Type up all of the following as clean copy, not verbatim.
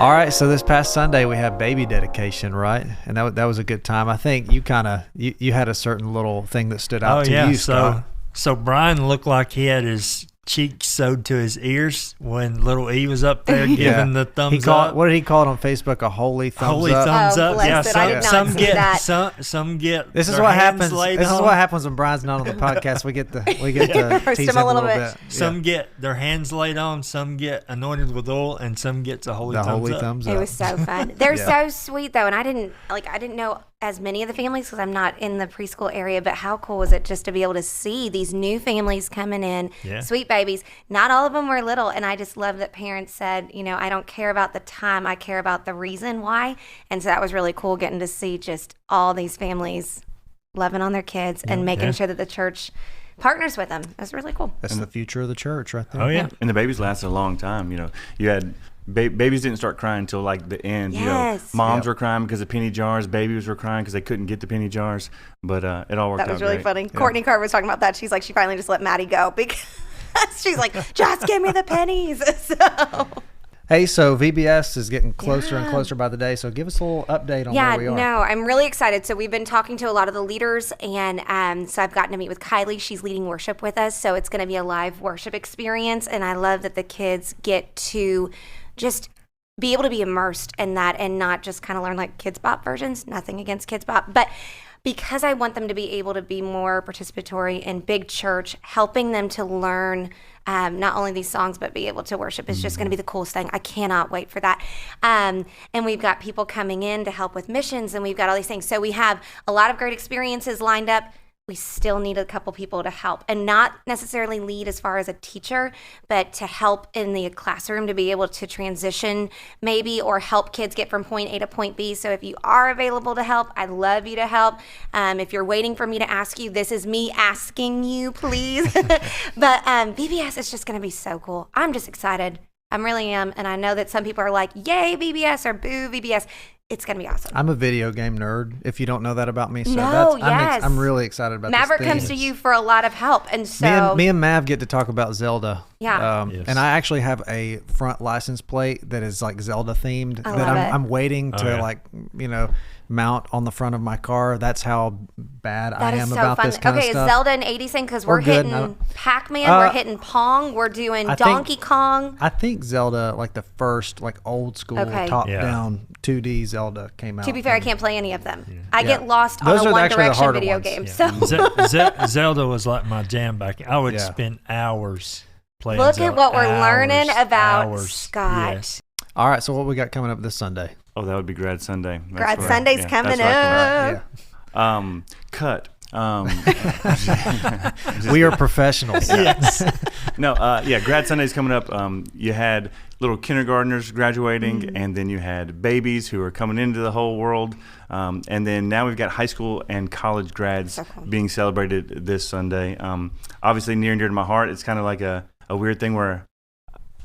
All right, so this past Sunday we had baby dedication, right? And that was a good time. I think you kind of you had a certain little thing that stood out to you, Scott. So Brian looked like he had his cheeks sewed to his ears when little E was up there giving the thumbs up. What did he call it on Facebook? A holy thumbs up. Thumbs up. Yeah, some get that. Some get. This is what happens. This is what happens when Brian's not on the podcast. We get to tease him a little bit. Some get their hands laid on. Some get anointed with oil, and some gets a holy thumbs up. It was so fun. They're so sweet though, and I didn't know as many of the families because I'm not in the preschool area, but how cool was it just to be able to see these new families coming in, sweet babies. Not all of them were little, and I just love that parents said, I don't care about the time, I care about the reason why. And so that was really cool getting to see just all these families loving on their kids and making sure that the church partners with them. It was really cool. That's the future of the church right there. Oh, yeah. And the babies lasted a long time. You had babies didn't start crying until like the end. Yes. Moms were crying because of penny jars. Babies were crying because they couldn't get the penny jars. But it all worked out. That was really great. funny. Courtney Carter was talking about that. She's like, she finally just let Maddie go because she's like, just give me the pennies. Hey, so VBS is getting closer and closer by the day, so give us a little update on where we are. No, I'm really excited. So we've been talking to a lot of the leaders, and so I've gotten to meet with Kylie. She's leading worship with us, so it's going to be a live worship experience, and I love that the kids get to just be able to be immersed in that and not just kind of learn like Kids Bop versions. Nothing against Kids Bop, but because I want them to be able to be more participatory in big church, helping them to learn not only these songs, but be able to worship is just going to be the coolest thing. I cannot wait for that. And we've got people coming in to help with missions, and we've got all these things. So we have a lot of great experiences lined up. We still need a couple people to help, and not necessarily lead as far as a teacher, but to help in the classroom to be able to transition maybe, or help kids get from point A to point B. So if you are available to help, I'd love you to help. If you're waiting for me to ask you, this is me asking you, please. But VBS is just going to be so cool. I'm just excited. I really am. And I know that some people are like, yay, VBS, or boo, VBS. It's going to be awesome. I'm a video game nerd, if you don't know that about me. So I'm really excited about Maverick this. Maverick comes to you for a lot of help. And so me and Mav get to talk about Zelda. Yeah. And I actually have a front license plate that is like Zelda themed I'm waiting to mount on the front of my car. That's how bad I am about this kind of stuff. Okay, is Zelda an 80s thing? Because we're hitting Pac-Man, we're hitting Pong, we're doing Donkey Kong. I think Zelda, like the first old school top-down 2D Zelda came out. To be fair, I can't play any of them. I get lost on a One Direction video game. So Zelda was like my jam back. I would spend hours playing Look Zelda. at what we're learning about Scott. Yes. All right, so what we got coming up this Sunday? Oh, that would be Grad Sunday. Grad Sunday's coming up. Cut. We are professionals. Yes. Grad Sunday's coming up. You had little kindergartners graduating, and then you had babies who are coming into the whole world. And then now we've got high school and college grads being celebrated this Sunday. Obviously near and dear to my heart. It's kind of like a weird thing where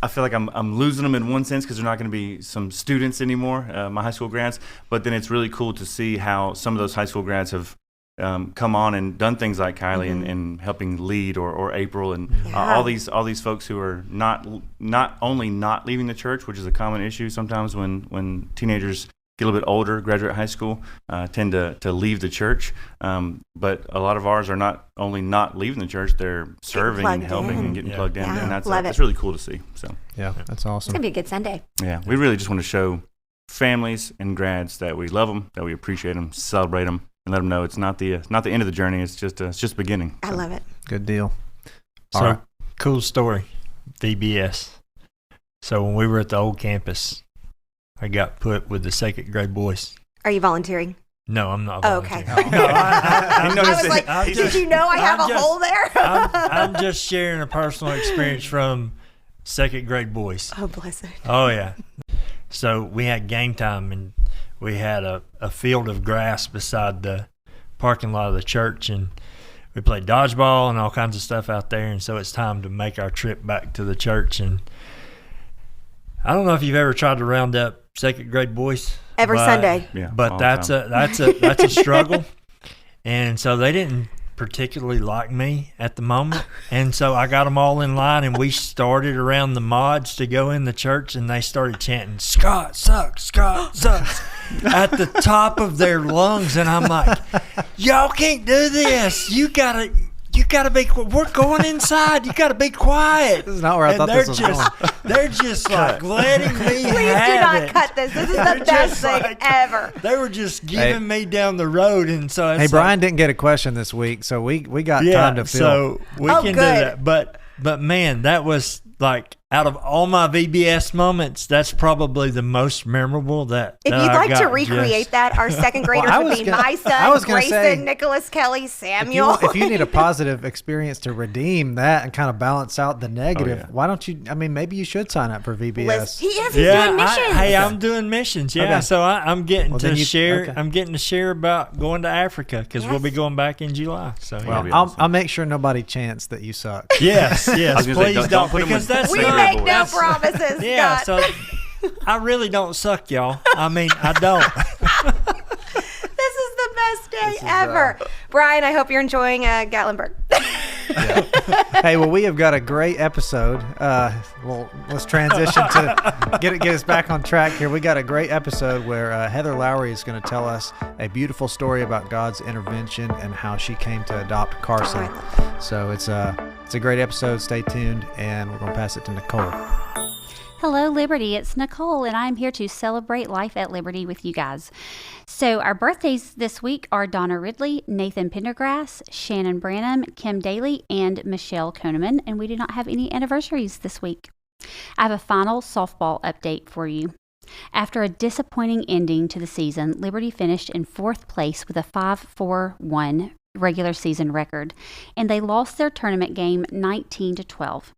I feel like I'm losing them in one sense because they're not going to be some students anymore, my high school grads. But then it's really cool to see how some of those high school grads have come on and done things like Kylie and helping lead, or April, and all these folks who are not only not leaving the church, which is a common issue sometimes when teenagers get a little bit older, graduate high school, tend to leave the church. But a lot of ours are not only not leaving the church, they're serving and helping and getting plugged in. And that's really cool to see. So that's awesome. It's going to be a good Sunday. Yeah, we really just want to show families and grads that we love them, that we appreciate them, celebrate them, and let them know it's not the end of the journey. It's just beginning. I love it. Good deal. Cool story. VBS. So when we were at the old campus, I got put with the second grade boys. Are you volunteering? No, I'm not volunteering. Okay. No, I was like, did you know I have a hole there? I'm just sharing a personal experience from second grade boys. Oh, bless it. Oh, yeah. So we had game time, and we had a field of grass beside the parking lot of the church, and we played dodgeball and all kinds of stuff out there. And so it's time to make our trip back to the church. And I don't know if you've ever tried to round up second grade boys every Sunday. Yeah, but that's a struggle. And so they didn't particularly like me at the moment. And so I got them all in line, and we started around the mods to go in the church, and they started chanting, "Scott sucks, Scott sucks," at the top of their lungs. And I'm like, y'all can't do this. You gotta be. We're going inside. You gotta be quiet. This is not where I thought this was going. They're just like letting me Please have do not it. cut this. This is the best thing ever. They were just giving me down the road, and so it's Brian didn't get a question this week, so we got time to fill. So we can do that. But man, that was like, out of all my VBS moments, that's probably the most memorable. If you'd like to recreate that, our second graders would be my son, Grayson, Nicholas, Kelly, Samuel. If you need a positive experience to redeem that and kind of balance out the negative, why don't you? I mean, maybe you should sign up for VBS. He's doing missions. I'm doing missions. Yeah, okay. So I'm getting to share. Okay. I'm getting to share about going to Africa, because we'll be going back in July. So I'll make sure nobody chants that you suck. Yes. Please don't, because that's make no promises, yeah, Scott. So I really don't suck, y'all. I mean, I don't. This is the best day ever. Brian, I hope you're enjoying Gatlinburg. Hey, well, we have got a great episode. Well, let's transition to get us back on track here. We got a great episode where Heather Lowery is going to tell us a beautiful story about God's intervention and how she came to adopt Carson. So it's a great episode. Stay tuned, and we're going to pass it to Nicole. Hello, Liberty. It's Nicole, and I'm here to celebrate life at Liberty with you guys. So our birthdays this week are Donna Ridley, Nathan Pendergrass, Shannon Branham, Kim Daly, and Michelle Koneman, and we do not have any anniversaries this week. I have a final softball update for you. After a disappointing ending to the season, Liberty finished in 4th place with a 5-4-1 regular season record, and they lost their tournament game 19-12.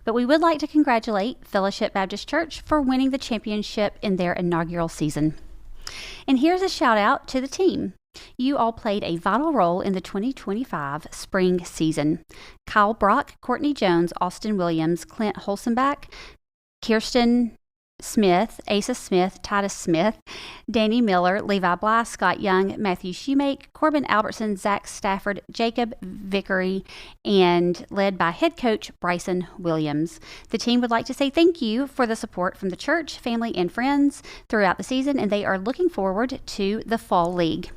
But we would like to congratulate Fellowship Baptist Church for winning the championship in their inaugural season. And here's a shout out to the team. You all played a vital role in the 2025 spring season. Kyle Brock, Courtney Jones, Austin Williams, Clint Holzenbach, Kirsten Smith, Asa Smith, Titus Smith, Danny Miller, Levi Bly, Scott Young, Matthew Shoemake, Corbin Albertson, Zach Stafford, Jacob Vickery, and led by head coach Bryson Williams. The team would like to say thank you for the support from the church, family, and friends throughout the season, and they are looking forward to the Fall League.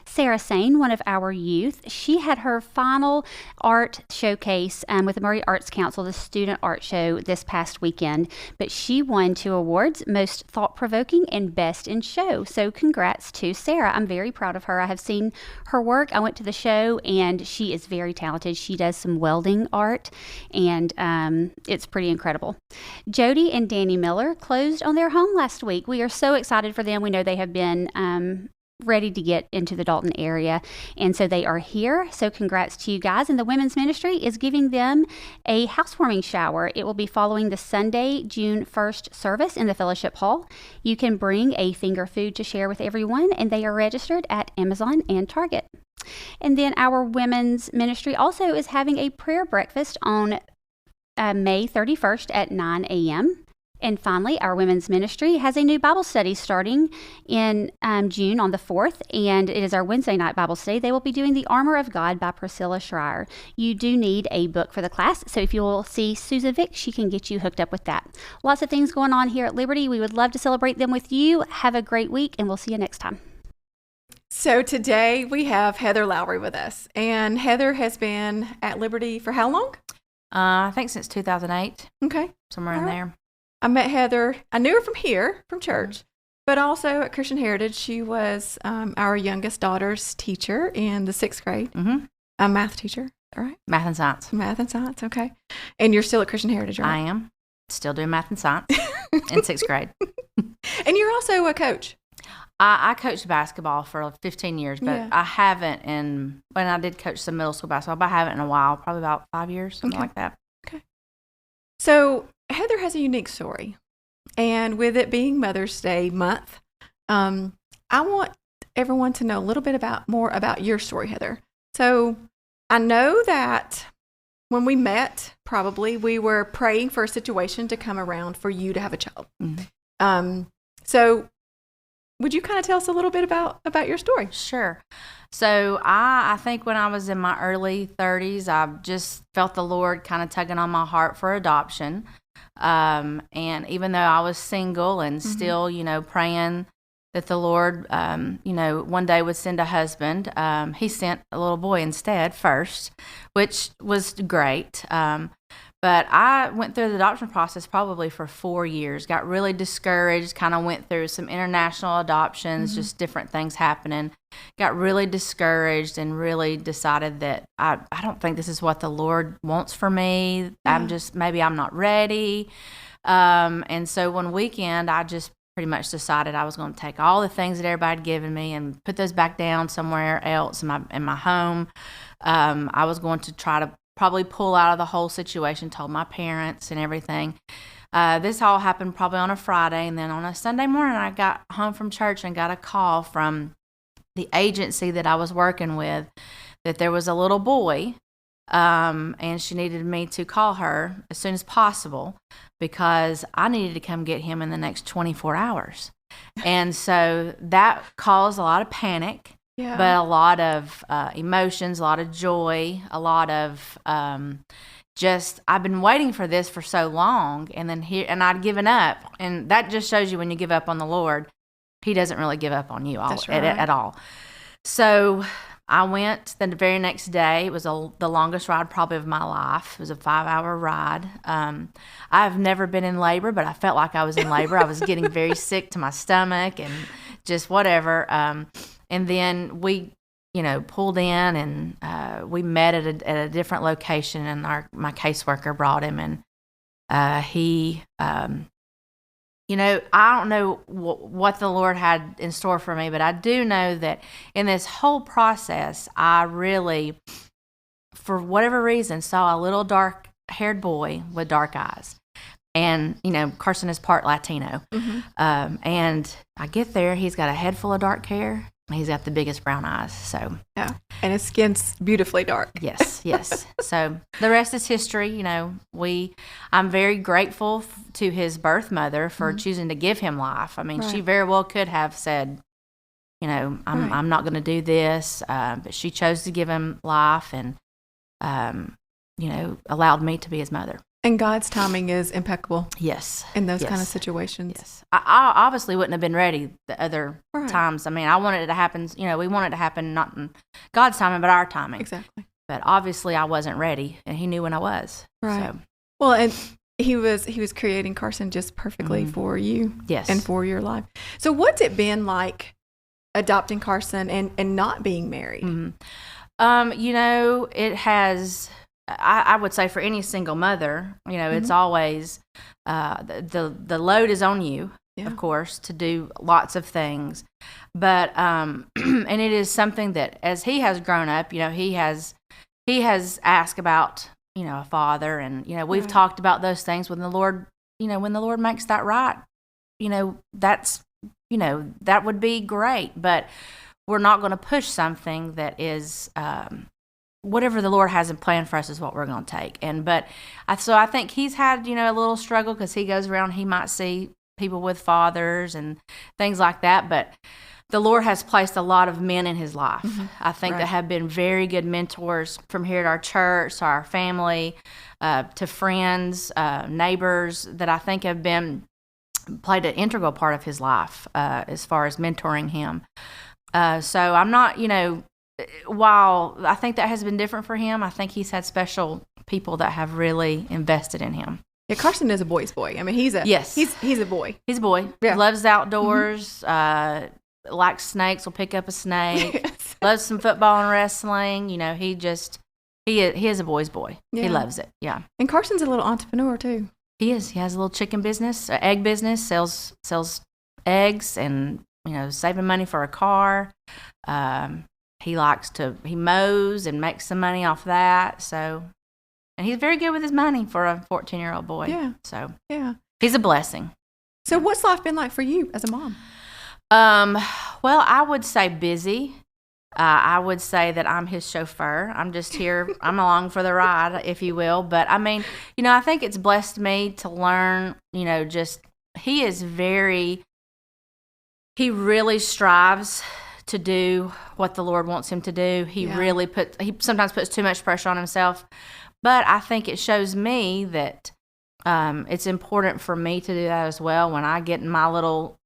Sarah Sane, one of our youth, she had her final art showcase with the Murray Arts Council, the student art show, this past weekend. But she won 2 awards, Most Thought-Provoking and Best in Show. So congrats to Sarah. I'm very proud of her. I have seen her work. I went to the show, and she is very talented. She does some welding art, and it's pretty incredible. Jody and Danny Miller closed on their home last week. We are so excited for them. We know they have been ready to get into the Dalton area, and so they are here. So congrats to you guys. And the women's ministry is giving them a housewarming shower. It will be following the Sunday, June 1st service in the fellowship hall. You can bring a finger food to share with everyone, and they are registered at Amazon and Target. And then our women's ministry also is having a prayer breakfast on May 31st at 9 a.m. And finally, our women's ministry has a new Bible study starting in June on the 4th, and it is our Wednesday night Bible study. They will be doing The Armor of God by Priscilla Schreier. You do need a book for the class, so if you will see Susan Vick, she can get you hooked up with that. Lots of things going on here at Liberty. We would love to celebrate them with you. Have a great week, and we'll see you next time. So today we have Heather Lowery with us, and Heather has been at Liberty for how long? I think since 2008. Okay. Somewhere in there. I met Heather. I knew her from here, from church, but also at Christian Heritage. She was our youngest daughter's teacher in the 6th grade, a math teacher. All right. Math and science. Math and science. Okay. And you're still at Christian Heritage, right? I am. Still doing math and science in 6th grade. And you're also a coach. I coached basketball for 15 years, but I haven't when I did coach some middle school basketball, but I haven't in a while, probably about 5 years, something like that. Okay. So Heather has a unique story, and with it being Mother's Day month, I want everyone to know a little bit more about your story, Heather. So I know that when we met, probably we were praying for a situation to come around for you to have a child. So would you kind of tell us a little bit about your story? Sure. So I think when I was in my early 30s, I just felt the Lord kind of tugging on my heart for adoption. And even though I was single and still, praying that the Lord, one day would send a husband, he sent a little boy instead first, which was great. But I went through the adoption process probably for 4 years, got really discouraged, kind of went through some international adoptions, just different things happening, got really discouraged and really decided that I don't think this is what the Lord wants for me. Maybe I'm not ready. And so one weekend, I just pretty much decided I was going to take all the things that everybody had given me and put those back down somewhere else in my home. I was going to try to probably pull out of the whole situation, told my parents and everything. This all happened probably on a Friday, and then on a Sunday morning, I got home from church and got a call from the agency that I was working with that there was a little boy, and she needed me to call her as soon as possible because I needed to come get him in the next 24 hours. And so that caused a lot of panic. Yeah. But a lot of emotions, a lot of joy, a lot of I've been waiting for this for so long, and I'd given up. And that just shows you when you give up on the Lord, he doesn't really give up on you at all. So I went the very next day. It was the longest ride probably of my life. It was a 5-hour ride. I've never been in labor, but I felt like I was in labor. I was getting very sick to my stomach and just whatever. And then we, pulled in and we met at a different location, and my caseworker brought him, and he, I don't know what the Lord had in store for me, but I do know that in this whole process, I really, for whatever reason, saw a little dark-haired boy with dark eyes. And, Carson is part Latino. And I get there, he's got a head full of dark hair. He's got the biggest brown eyes. So yeah, and his skin's beautifully dark. Yes. So the rest is history. I'm very grateful to his birth mother for choosing to give him life. I mean, she very well could have said, I'm not going to do this, but she chose to give him life and, allowed me to be his mother. And God's timing is impeccable. Yes. In those kind of situations. Yes. I obviously wouldn't have been ready the other times. I mean, I wanted it to happen, we wanted it to happen not in God's timing, but our timing. Exactly. But obviously I wasn't ready, and he knew when I was. Right. So. Well, and he was creating Carson just perfectly for you. Yes. And for your life. So what's it been like adopting Carson and not being married? It has... I would say for any single mother, it's always the load is on you, of course, to do lots of things. But and it is something that as he has grown up, he has asked about a father, and we've talked about those things when the Lord makes that right, that's that would be great, but we're not going to push something that is whatever the Lord has in plan for us is what we're going to take. So I think he's had, a little struggle because he goes around, he might see people with fathers and things like that. But the Lord has placed a lot of men in his life, I think, that have been very good mentors from here at our church, to our family, to friends, neighbors that I think have played an integral part of his life as far as mentoring him. So I'm not, while I think that has been different for him, I think he's had special people that have really invested in him. Yeah, Carson is a boy's boy. I mean, he's a boy. He's a boy. Yeah. Loves outdoors. Likes snakes. Will pick up a snake. Yes. Loves some football and wrestling. He is a boy's boy. Yeah. He loves it. Yeah. And Carson's a little entrepreneur too. He is. He has a little chicken business, egg business. Sells eggs and saving money for a car. He mows and makes some money off that. So, and he's very good with his money for a 14-year-old boy. Yeah. So, yeah, he's a blessing. So what's life been like for you as a mom? Well, I would say busy. I would say that I'm his chauffeur. I'm just here. I'm along for the ride, if you will. But I mean, I think it's blessed me to learn, he is very he really strives to do what the Lord wants him to do. He sometimes puts too much pressure on himself, but I think it shows me that it's important for me to do that as well. When I get in my little,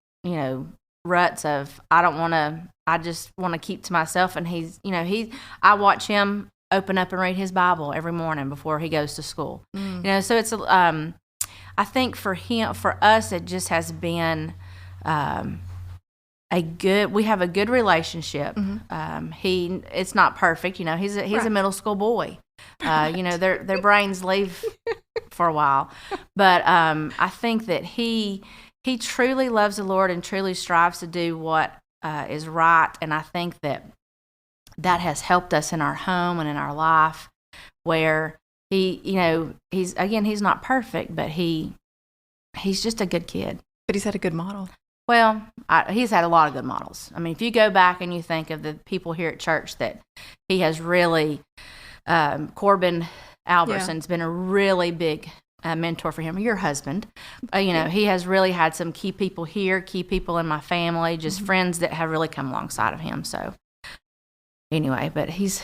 ruts of I just want to keep to myself, and I watch him open up and read his Bible every morning before he goes to school. So it's I think for us, it just has been we have a good relationship. It's not perfect, he's a middle school boy. Their brains leave for a while, but I think that he truly loves the Lord and truly strives to do what is right, and I think that has helped us in our home and in our life, where he's not perfect, but he's just a good kid. But he's had a good model. Well, he's had a lot of good models. I mean, if you go back and you think of the people here at church that he has really, Corbin Alberson's been a really big mentor for him. Your husband, he has really had some key people here, key people in my family, just friends that have really come alongside of him. So anyway, but he's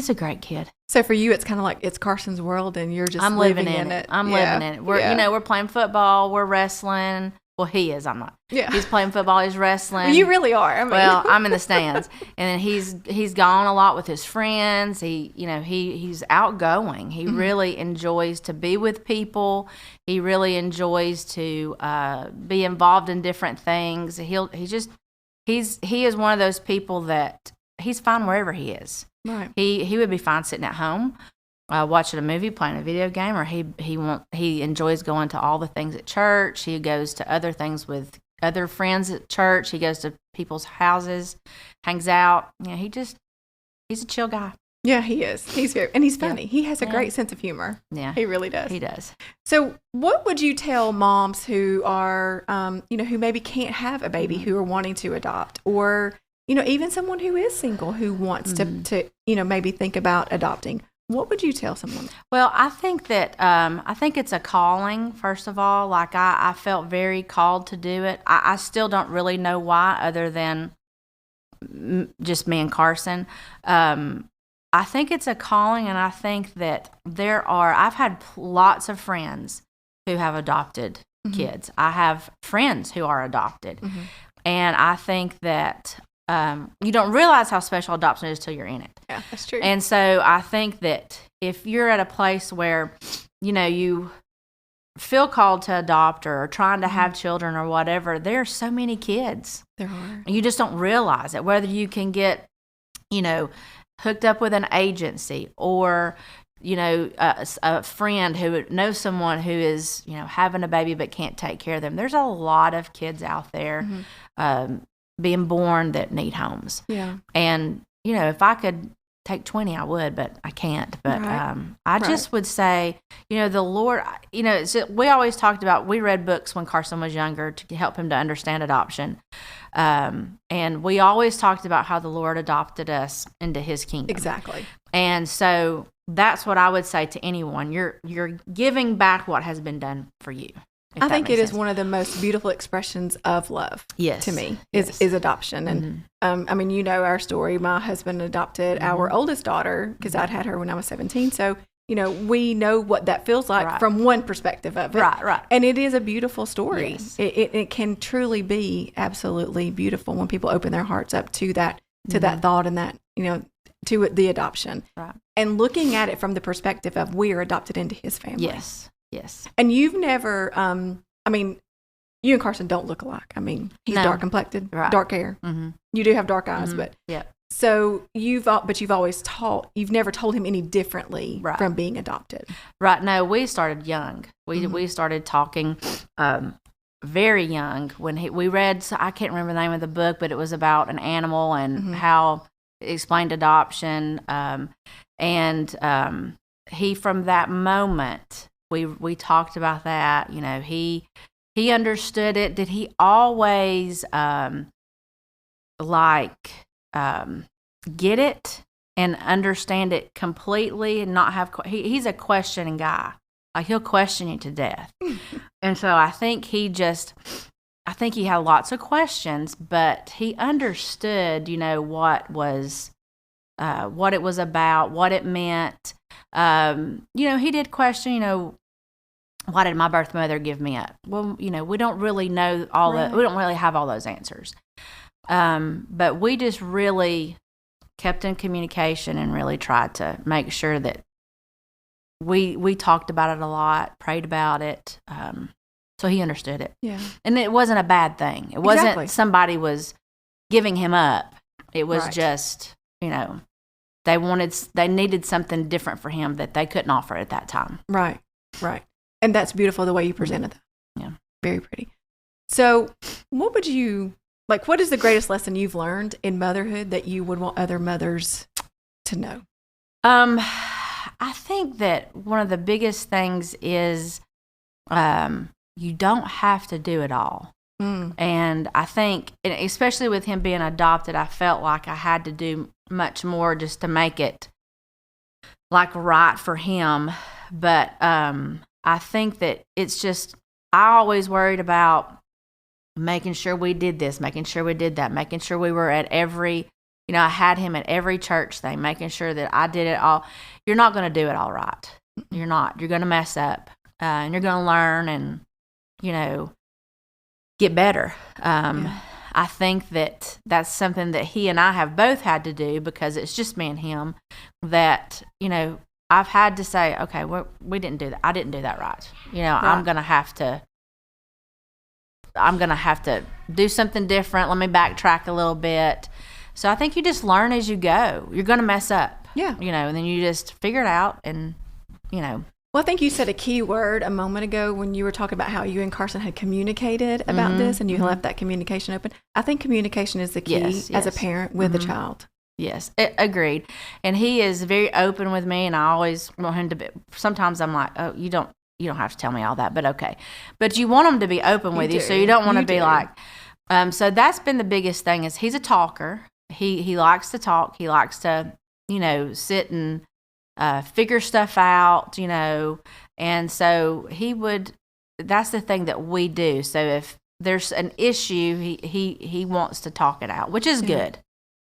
a great kid. So for you, it's kind of like it's Carson's world, and you're just I'm living in it. I'm living in it. We're playing football, we're wrestling. Well, he is. I'm not. Yeah. He's playing football. He's wrestling. Well, you really are. Well, I'm in the stands, and then he's gone a lot with his friends. He's outgoing. He really enjoys to be with people. He really enjoys to be involved in different things. He is one of those people that he's fine wherever he is. Right. He would be fine sitting at home, watching a movie, playing a video game, or he enjoys going to all the things at church. He goes to other things with other friends at church. He goes to people's houses, hangs out. He's a chill guy. Yeah, he is. He's funny. Yeah. He has a great sense of humor. Yeah, he really does. He does. So, what would you tell moms who are, who maybe can't have a baby, who are wanting to adopt, or even someone who is single who wants to maybe think about adopting? What would you tell someone? Well, I think that I think it's a calling, first of all. Like I felt very called to do it. I still don't really know why, other than just me and Carson. I think it's a calling, and I think that I've had lots of friends who have adopted kids. I have friends who are adopted. And I think that you don't realize how special adoption is till you're in it. Yeah, that's true. And so I think that if you're at a place where, you feel called to adopt or trying to have children or whatever, there are so many kids. There are. You just don't realize it. Whether you can get, hooked up with an agency, or, a friend who knows someone who is, having a baby but can't take care of them. There's a lot of kids out there being born that need homes. Yeah. And, if I could take 20, I would, but I can't. But I just would say, the Lord, we always talked about, we read books when Carson was younger to help him to understand adoption. And we always talked about how the Lord adopted us into his kingdom. Exactly. And so that's what I would say to anyone. You're giving back what has been done for you. I think it is one of the most beautiful expressions of love. Yes. To me, is adoption. And our story. My husband adopted our oldest daughter because I'd had her when I was 17. So, we know what that feels like from one perspective of it. Right. And it is a beautiful story. Yes. It can truly be absolutely beautiful when people open their hearts up to that thought and that, to the adoption. Right. And looking at it from the perspective of we are adopted into his family. Yes. And you've never, you and Carson don't look alike. He's dark complected, dark hair. You do have dark eyes, but so you've always you've never told him any differently from being adopted. Right. No, we started young. We started talking very young when we read, I can't remember the name of the book, but it was about an animal and how it explained adoption. He, from that moment, we talked about that. He understood it. Did he always get it and understand it completely and not have? He's a questioning guy. Like, he'll question you to death. And so I think he just I think he had lots of questions, but he understood, what it was about, what it meant. He did question, why did my birth mother give me up? Well, we don't really know we don't really have all those answers. But we just really kept in communication and really tried to make sure that we talked about it a lot, prayed about it. So he understood it. Yeah. And it wasn't a bad thing. It wasn't somebody was giving him up. It was just, they needed something different for him that they couldn't offer at that time. Right. And that's beautiful the way you presented that. Yeah. Very pretty. So what is the greatest lesson you've learned in motherhood that you would want other mothers to know? I think that one of the biggest things is you don't have to do it all. And I think, especially with him being adopted, I felt like I had to do much more just to make it right for him. But I think that it's just, I always worried about making sure we did this, making sure we did that, making sure we were at every, I had him at every church thing, making sure that I did it all. You're not going to do it all right. You're not. You're going to mess up, and you're going to learn and, get better. I think that that's something that he and I have both had to do because it's just me and him that, I've had to say, okay, we didn't do that. I didn't do that right. I'm going to have to do something different. Let me backtrack a little bit. So I think you just learn as you go. You're going to mess up. Yeah. And then you just figure it out and, Well, I think you said a key word a moment ago when you were talking about how you and Carson had communicated about this and you left that communication open. I think communication is the key as a parent with a child. Yes, agreed. And he is very open with me, and I always want him to be. Sometimes I'm like, oh, you don't have to tell me all that, but okay. But you want him to be open with you, so you don't want to be like. So that's been the biggest thing. Is he's a talker. He likes to talk. He likes to sit and figure stuff out. And so he would. That's the thing that we do. So if there's an issue, he wants to talk it out, which is good.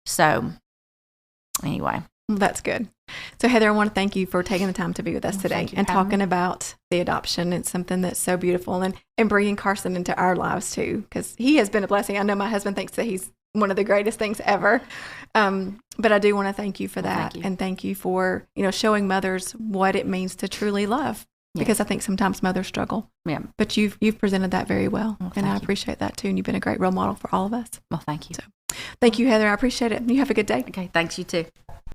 So. Anyway. Well, that's good. So, Heather, I want to thank you for taking the time to be with us today and talking about the adoption. It's something that's so beautiful and bringing Carson into our lives, too, because he has been a blessing. I know my husband thinks that he's one of the greatest things ever. But I do want to thank you for that. And thank you for, showing mothers what it means to truly love. Because I think sometimes mothers struggle. Yeah. But you've presented that very well. And I appreciate that, too. And you've been a great role model for all of us. Well, thank you. So, thank you, Heather. I appreciate it. You have a good day. Okay. Thanks, you too.